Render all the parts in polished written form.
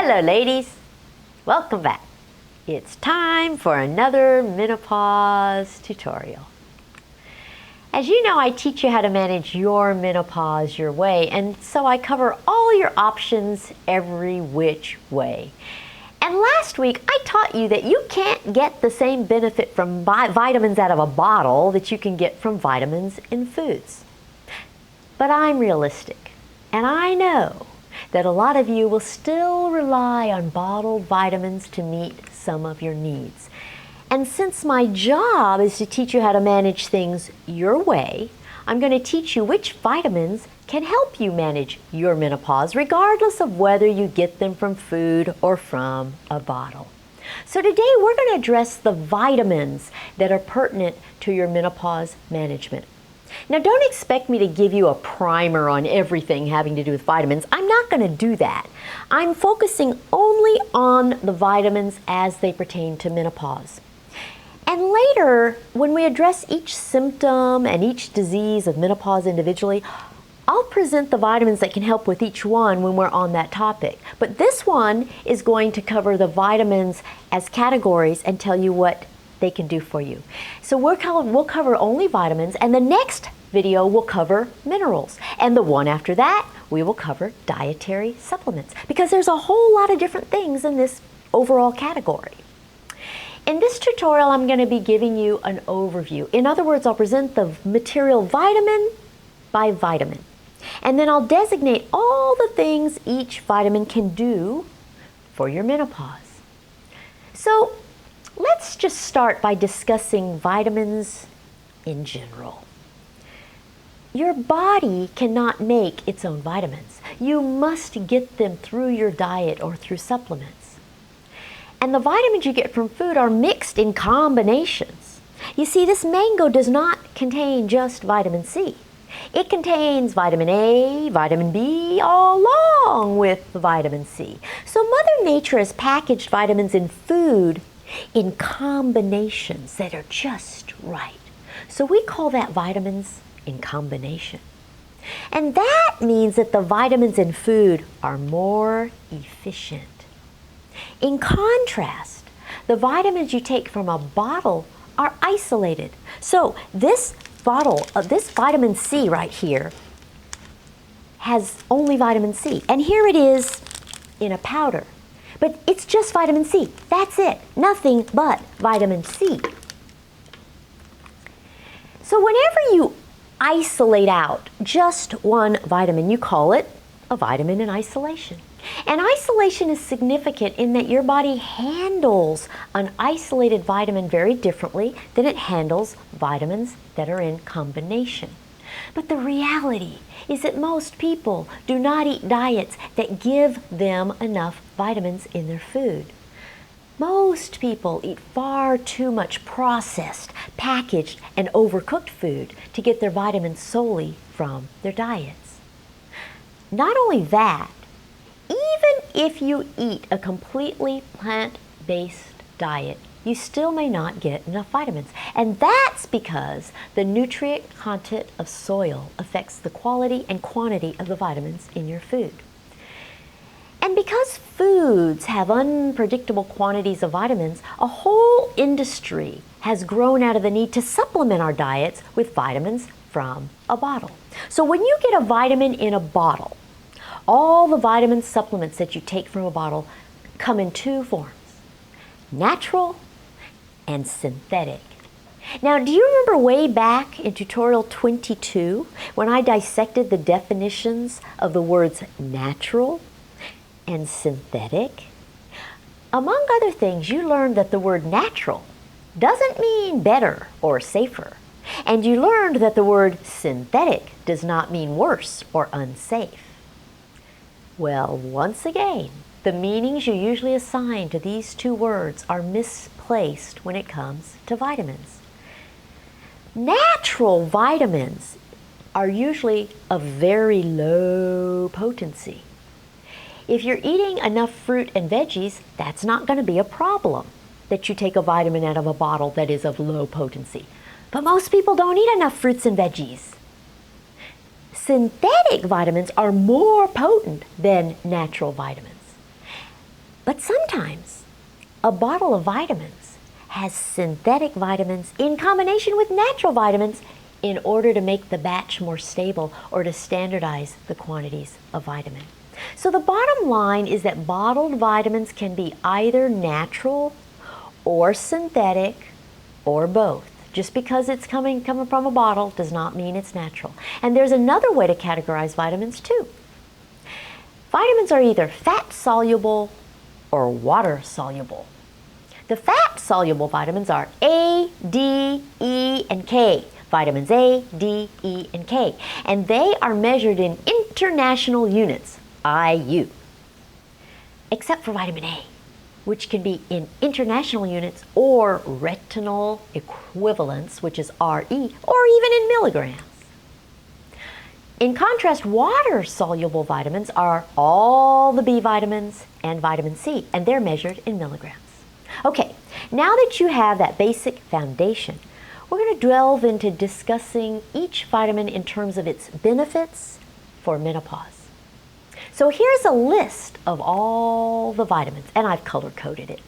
Hello ladies, welcome back. It's time for another menopause tutorial. As you know, I teach you how to manage your menopause your way, and so I cover all your options every which way. And last week I taught you that you can't get the same benefit from vitamins out of a bottle that you can get from vitamins in foods. But I'm realistic, and I know that a lot of you will still rely on bottled vitamins to meet some of your needs. And since my job is to teach you how to manage things your way, I'm going to teach you which vitamins can help you manage your menopause, regardless of whether you get them from food or from a bottle. So today we're going to address the vitamins that are pertinent to your menopause management. Now, don't expect me to give you a primer on everything having to do with vitamins. I'm not going to do that. I'm focusing only on the vitamins as they pertain to menopause. And later, when we address each symptom and each disease of menopause individually, I'll present the vitamins that can help with each one when we're on that topic. But this one is going to cover the vitamins as categories and tell you what they can do for you. So we'll cover only vitamins, and the next video will cover minerals. And the one after that, we will cover dietary supplements, because there's a whole lot of different things in this overall category. In this tutorial, I'm going to be giving you an overview. In other words, I'll present the material vitamin by vitamin. And then I'll designate all the things each vitamin can do for your menopause. So let's just start by discussing vitamins in general. Your body cannot make its own vitamins. You must get them through your diet or through supplements. And the vitamins you get from food are mixed in combinations. You see, this mango does not contain just vitamin C. It contains vitamin A, vitamin B, along with vitamin C. So Mother Nature has packaged vitamins in food in combinations that are just right. So we call that vitamins in combination. And that means that the vitamins in food are more efficient. In contrast, the vitamins you take from a bottle are isolated. So this bottle of this vitamin C right here has only vitamin C. And here it is in a powder. But it's just vitamin C. That's it. Nothing but vitamin C. So whenever you isolate out just one vitamin, you call it a vitamin in isolation. And isolation is significant in that your body handles an isolated vitamin very differently than it handles vitamins that are in combination. But the reality is that most people do not eat diets that give them enough vitamins in their food. Most people eat far too much processed, packaged, and overcooked food to get their vitamins solely from their diets. Not only that, even if you eat a completely plant-based diet, you still may not get enough vitamins. And that's because the nutrient content of soil affects the quality and quantity of the vitamins in your food. And because foods have unpredictable quantities of vitamins, a whole industry has grown out of the need to supplement our diets with vitamins from a bottle. So when you get a vitamin in a bottle, all the vitamin supplements that you take from a bottle come in two forms: natural and synthetic. Now, do you remember way back in tutorial 22 when I dissected the definitions of the words natural and synthetic? Among other things, you learned that the word natural doesn't mean better or safer. And you learned that the word synthetic does not mean worse or unsafe. Well, once again, the meanings you usually assign to these two words are misplaced when it comes to vitamins. Natural vitamins are usually of very low potency. If you're eating enough fruit and veggies, that's not going to be a problem that you take a vitamin out of a bottle that is of low potency. But most people don't eat enough fruits and veggies. Synthetic vitamins are more potent than natural vitamins. But sometimes a bottle of vitamins has synthetic vitamins in combination with natural vitamins in order to make the batch more stable or to standardize the quantities of vitamin. So the bottom line is that bottled vitamins can be either natural or synthetic or both. Just because it's coming from a bottle does not mean it's natural. And there's another way to categorize vitamins too. Vitamins are either fat-soluble or water-soluble. The fat-soluble vitamins are A, D, E, and K. Vitamins A, D, E, and K. And they are measured in international units, IU. Except for vitamin A, which can be in international units or retinol equivalents, which is RE, or even in milligrams. In contrast, water-soluble vitamins are all the B vitamins and vitamin C, and they're measured in milligrams. Okay, now that you have that basic foundation, we're going to delve into discussing each vitamin in terms of its benefits for menopause. So here's a list of all the vitamins, and I've color-coded it.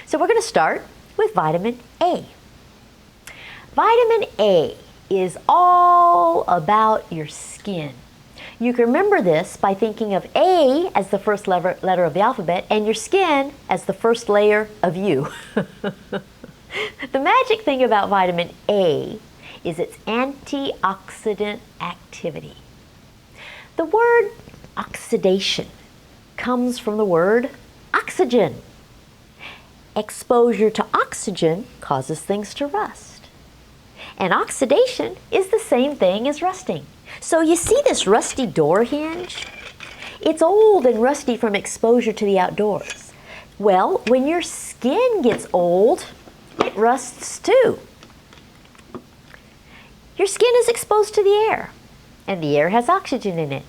So we're going to start with vitamin A. Vitamin A is all about your skin. You can remember this by thinking of A as the first letter of the alphabet and your skin as the first layer of you. The magic thing about vitamin A is its antioxidant activity. The word oxidation comes from the word oxygen. Exposure to oxygen causes things to rust. And oxidation is the same thing as rusting. So you see this rusty door hinge? It's old and rusty from exposure to the outdoors. Well, when your skin gets old, it rusts too. Your skin is exposed to the air, and the air has oxygen in it.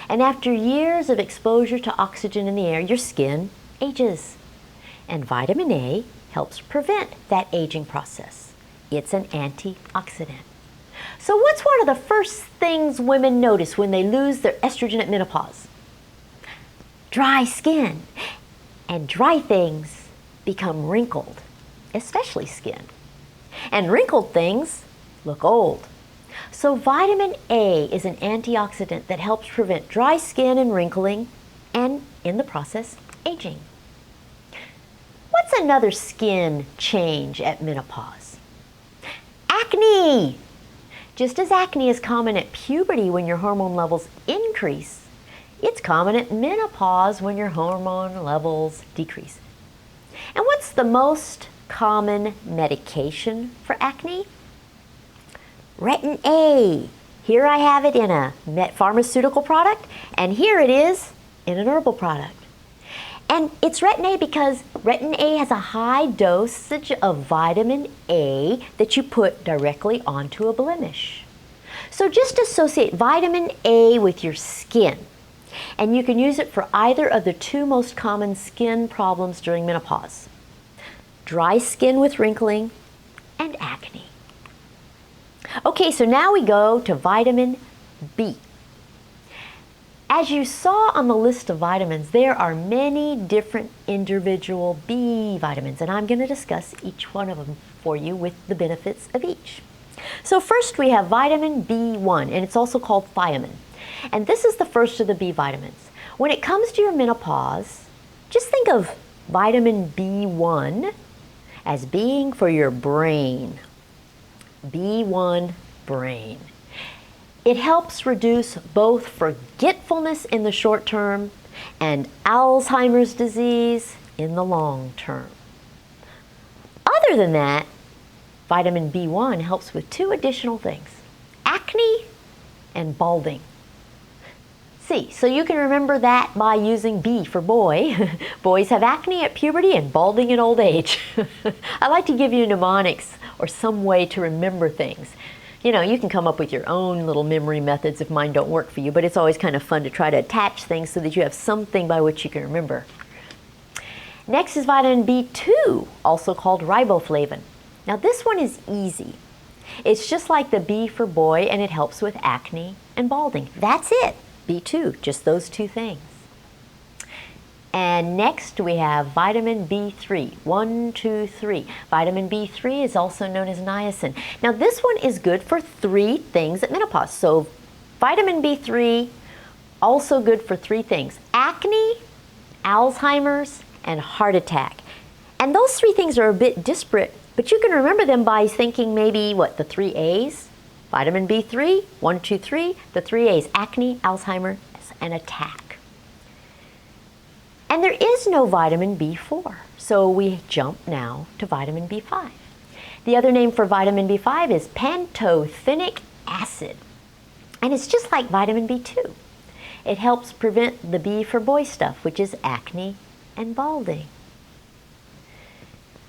And after years of exposure to oxygen in the air, your skin ages. And vitamin A helps prevent that aging process. It's an antioxidant. So what's one of the first things women notice when they lose their estrogen at menopause? Dry skin. And dry things become wrinkled, especially skin. And wrinkled things look old. So vitamin A is an antioxidant that helps prevent dry skin and wrinkling, and in the process, aging. What's another skin change at menopause? Acne! Just as acne is common at puberty when your hormone levels increase, it's common at menopause when your hormone levels decrease. And what's the most common medication for acne? Retin A. Here I have it in a pharmaceutical product, and here it is in an herbal product. And it's Retin A because Retin A has a high dosage of vitamin A that you put directly onto a blemish. So just associate vitamin A with your skin, and you can use it for either of the two most common skin problems during menopause: dry skin with wrinkling and acne. Okay, so now we go to vitamin B. As you saw on the list of vitamins, there are many different individual B vitamins, and I'm going to discuss each one of them for you with the benefits of each. So first we have vitamin B1, and it's also called thiamine. And this is the first of the B vitamins. When it comes to your menopause, just think of vitamin B1 as being for your brain. B1 brain. It helps reduce both forgetfulness in the short term and Alzheimer's disease in the long term. Other than that, vitamin B1 helps with two additional things: acne and balding. See, so you can remember that by using B for boy. Boys have acne at puberty and balding in old age. I like to give you mnemonics or some way to remember things. You know, you can come up with your own little memory methods if mine don't work for you, but it's always kind of fun to try to attach things so that you have something by which you can remember. Next is vitamin B2, also called riboflavin. Now this one is easy. It's just like the B for boy, and it helps with acne and balding. That's it, B2, just those two things. And next we have vitamin B3, 1, 2, 3. Vitamin B3 is also known as niacin. Now this one is good for 3 things at menopause. So vitamin B3, also good for 3 things: acne, Alzheimer's, and heart attack. And those 3 things are a bit disparate, but you can remember them by thinking maybe, what, the 3 A's? Vitamin B3, 1, 2, 3, the 3 A's: acne, Alzheimer's, and attack. And there is no vitamin B4, so we jump now to vitamin B5. The other name for vitamin B5 is pantothenic acid, and it's just like vitamin B2. It helps prevent the B for boy stuff, which is acne and balding.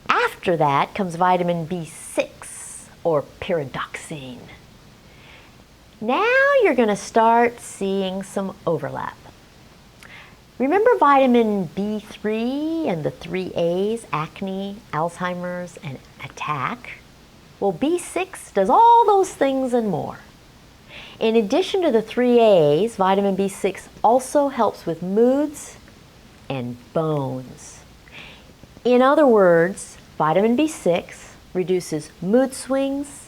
After that comes vitamin B6, or pyridoxine. Now you're going to start seeing some overlap. Remember vitamin B3 and the 3 A's: acne, Alzheimer's, and attack? Well, B6 does all those things and more. In addition to the 3 A's, vitamin B6 also helps with moods and bones. In other words, vitamin B6 reduces mood swings,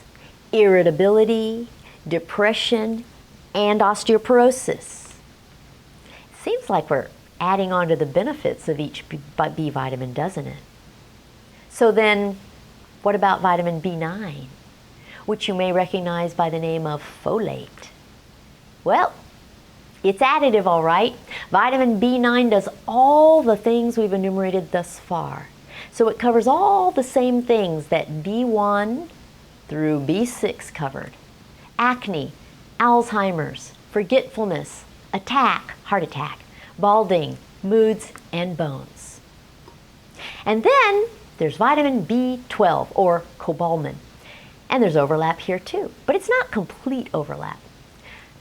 irritability, depression, and osteoporosis. It seems like we're adding on to the benefits of each B vitamin, doesn't it? So then, what about vitamin B9, which you may recognize by the name of folate? Well, it's additive, all right. Vitamin B9 does all the things we've enumerated thus far. So it covers all the same things that B1 through B6 covered: acne, Alzheimer's, forgetfulness, attack, heart attack, balding, moods, and bones. And then there's vitamin B12, or cobalamin. And there's overlap here too, but it's not complete overlap.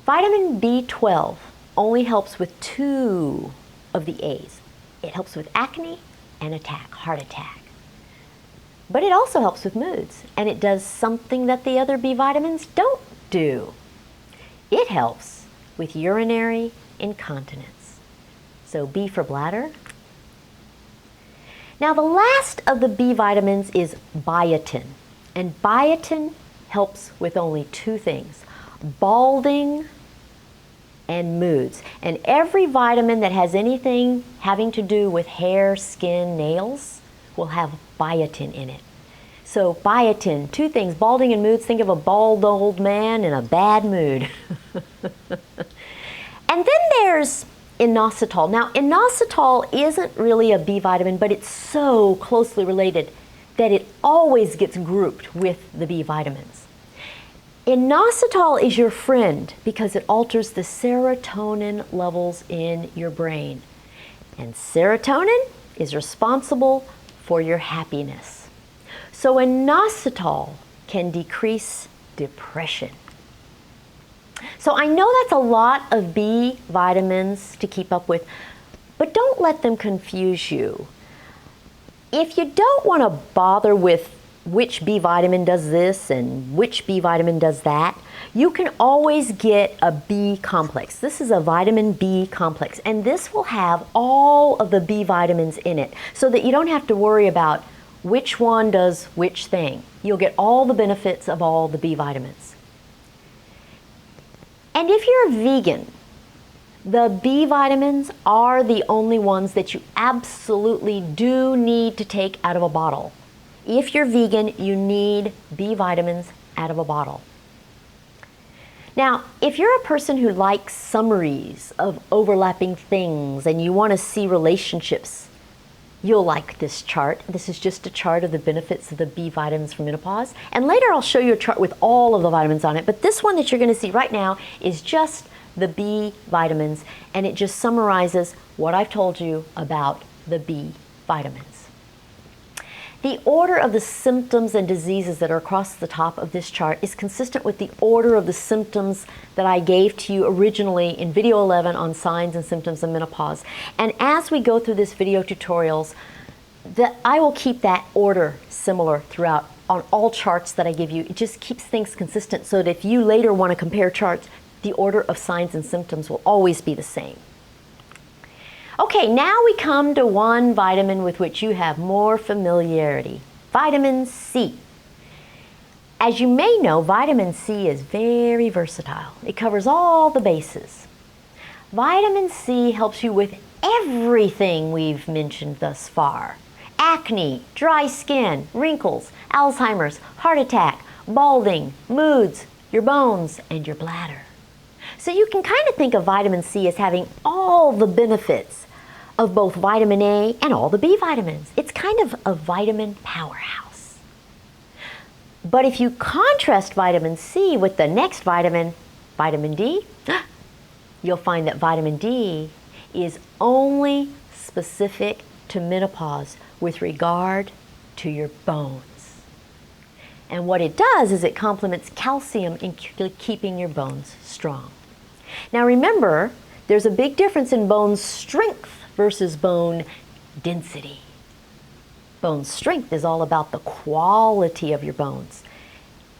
Vitamin B12 only helps with 2 of the A's. It helps with acne and attack, heart attack. But it also helps with moods, and it does something that the other B vitamins don't do. It helps with urinary incontinence. So B for bladder. Now the last of the B vitamins is biotin. And biotin helps with only 2 things: balding and moods. And every vitamin that has anything having to do with hair, skin, nails will have biotin in it. So biotin, 2 things: balding and moods. Think of a bald old man in a bad mood. And then there's inositol. Now, inositol isn't really a B vitamin, but it's so closely related that it always gets grouped with the B vitamins. Inositol is your friend because it alters the serotonin levels in your brain. And serotonin is responsible for your happiness. So inositol can decrease depression. So I know that's a lot of B vitamins to keep up with, but don't let them confuse you. If you don't want to bother with which B vitamin does this and which B vitamin does that, you can always get a B complex. This is a vitamin B complex, and this will have all of the B vitamins in it so that you don't have to worry about which one does which thing. You'll get all the benefits of all the B vitamins. And if you're a vegan, the B vitamins are the only ones that you absolutely do need to take out of a bottle. If you're vegan, you need B vitamins out of a bottle. Now, if you're a person who likes summaries of overlapping things and you want to see relationships, you'll like this chart. This is just a chart of the benefits of the B vitamins for menopause. And later I'll show you a chart with all of the vitamins on it. But this one that you're going to see right now is just the B vitamins, and it just summarizes what I've told you about the B vitamins. The order of the symptoms and diseases that are across the top of this chart is consistent with the order of the symptoms that I gave to you originally in video 11 on signs and symptoms of menopause. And as we go through this video tutorials, I will keep that order similar throughout on all charts that I give you. It just keeps things consistent so that if you later want to compare charts, the order of signs and symptoms will always be the same. Okay, now we come to one vitamin with which you have more familiarity, vitamin C. As you may know, vitamin C is very versatile. It covers all the bases. Vitamin C helps you with everything we've mentioned thus far. Acne, dry skin, wrinkles, Alzheimer's, heart attack, balding, moods, your bones, and your bladder. So you can kind of think of vitamin C as having all the benefits of both vitamin A and all the B vitamins. It's kind of a vitamin powerhouse. But if you contrast vitamin C with the next vitamin, vitamin D, you'll find that vitamin D is only specific to menopause with regard to your bones. And what it does is it complements calcium in keeping your bones strong. Now remember, there's a big difference in bone strength versus bone density. Bone strength is all about the quality of your bones.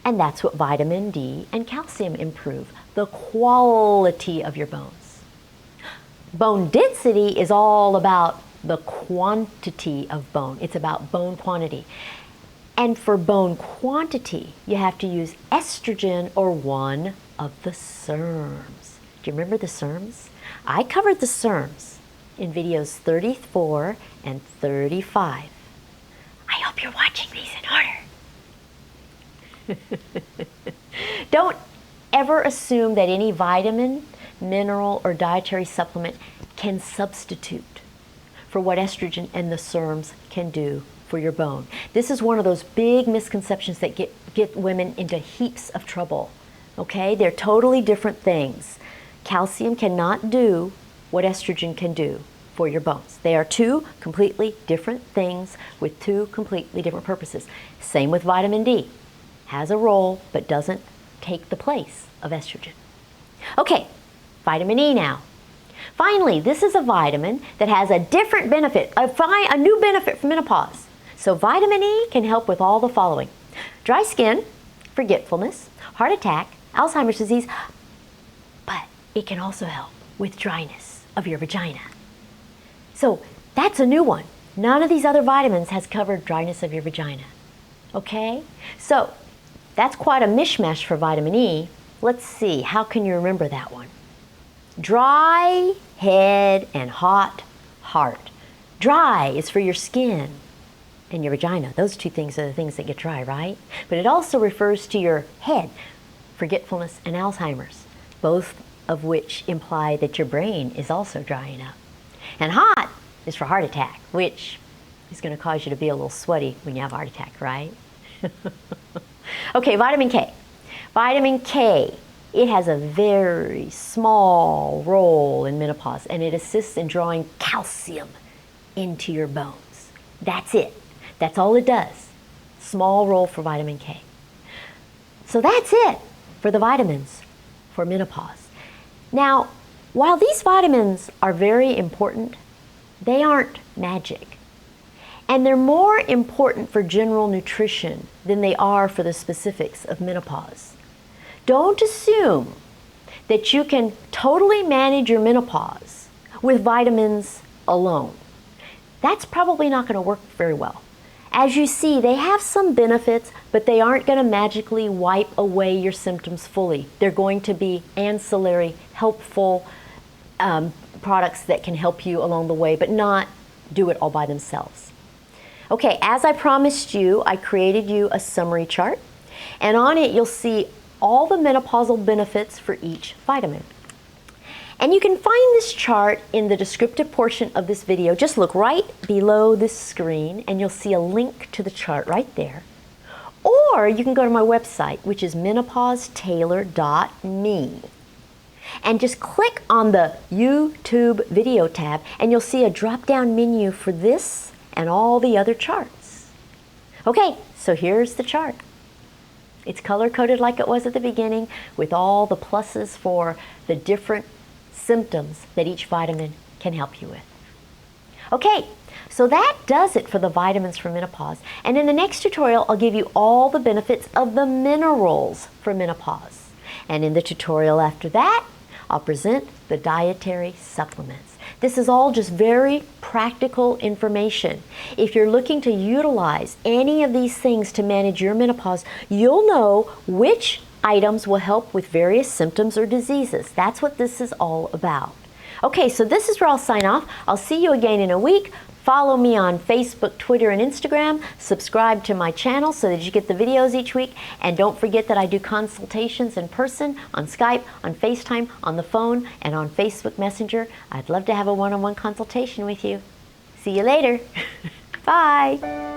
And that's what vitamin D and calcium improve, the quality of your bones. Bone density is all about the quantity of bone. It's about bone quantity. And for bone quantity, you have to use estrogen or one of the SERMs. Do you remember the SERMs? I covered the SERMs in videos 34 and 35. I hope you're watching these in order. Don't ever assume that any vitamin, mineral, or dietary supplement can substitute for what estrogen and the SERMs can do for your bone. This is one of those big misconceptions that get women into heaps of trouble. Okay, they're totally different things. Calcium cannot do what estrogen can do for your bones. They are two completely different things with two completely different purposes. Same with vitamin D. Has a role but doesn't take the place of estrogen. Okay, vitamin E now. Finally, this is a vitamin that has a different benefit, a new benefit for menopause. So vitamin E can help with all the following: dry skin, forgetfulness, heart attack, Alzheimer's disease, but it can also help with dryness of your vagina. So that's a new one. None of these other vitamins has covered dryness of your vagina. Okay? So that's quite a mishmash for vitamin E. Let's see, how can you remember that one? Dry head and hot heart. Dry is for your skin and your vagina. Those two things are the things that get dry, right? But it also refers to your head, forgetfulness and Alzheimer's, both of which imply that your brain is also drying up. And hot is for heart attack, which is going to cause you to be a little sweaty when you have a heart attack, right? Okay, vitamin K. Vitamin K, it has a very small role in menopause, and it assists in drawing calcium into your bones. That's it. That's all it does. Small role for vitamin K. So that's it for the vitamins for menopause. Now, while these vitamins are very important, they aren't magic. And they're more important for general nutrition than they are for the specifics of menopause. Don't assume that you can totally manage your menopause with vitamins alone. That's probably not going to work very well. As you see, they have some benefits, but they aren't going to magically wipe away your symptoms fully. They're going to be ancillary, helpful products that can help you along the way, but not do it all by themselves. Okay, as I promised you, I created you a summary chart, and on it you'll see all the menopausal benefits for each vitamin. And you can find this chart in the descriptive portion of this video. Just look right below this screen and you'll see a link to the chart right there. Or you can go to my website, which is menopausetailor.me. And just click on the YouTube video tab and you'll see a drop-down menu for this and all the other charts. Okay, so here's the chart. It's color-coded like it was at the beginning with all the pluses for the different symptoms that each vitamin can help you with. Okay, so that does it for the vitamins for menopause. And in the next tutorial, I'll give you all the benefits of the minerals for menopause. And in the tutorial after that, I'll present the dietary supplements. This is all just very practical information. If you're looking to utilize any of these things to manage your menopause, you'll know which items will help with various symptoms or diseases. That's what this is all about. Okay, so this is where I'll sign off. I'll see you again in a week. Follow me on Facebook, Twitter, and Instagram. Subscribe to my channel so that you get the videos each week. And don't forget that I do consultations in person, on Skype, on FaceTime, on the phone, and on Facebook Messenger. I'd love to have a one-on-one consultation with you. See you later. Bye.